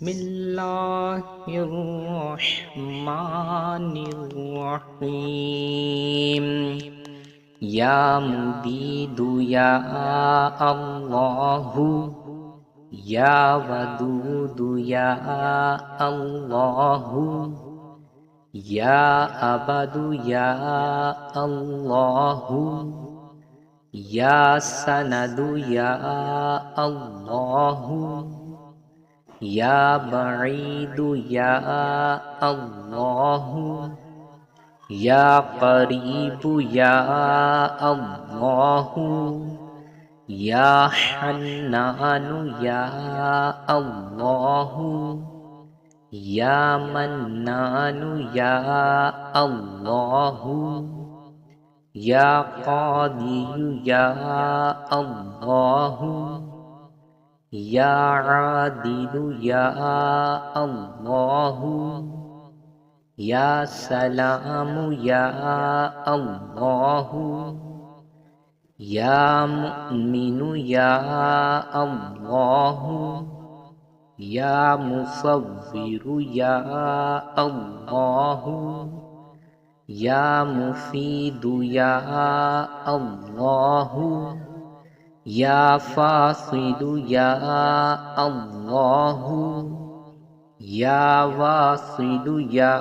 बिस्मिल्लाहिर्रहमानिर्रहीम। या मुबीदु या अल्लाहु, या वदूदु या अल्लाहु, या अबदु या अल्लाहु, या सनदु या अल्लाहु, या बईदु या अल्लाहु, या करीबु या अल्लाहु, या हन्नानु या अल्लाहु, या मन्नानु या अल्लाहु, या कादियु या अल्लाहु, या आदिलु या अल्लाहु, या सलामु या अल्लाहु, या मुमिनु या अल्लाहु, या मुसव्विरु या अल्लाहु, या मुफीदु या अल्लाहु, या फासिलु या अल्लाहु, या वासिलु या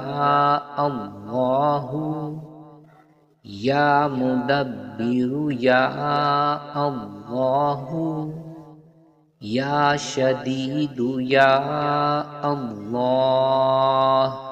अल्लाहु, या मुदब्बिरु या अल्लाहु, या शदीदु या अल्लाह,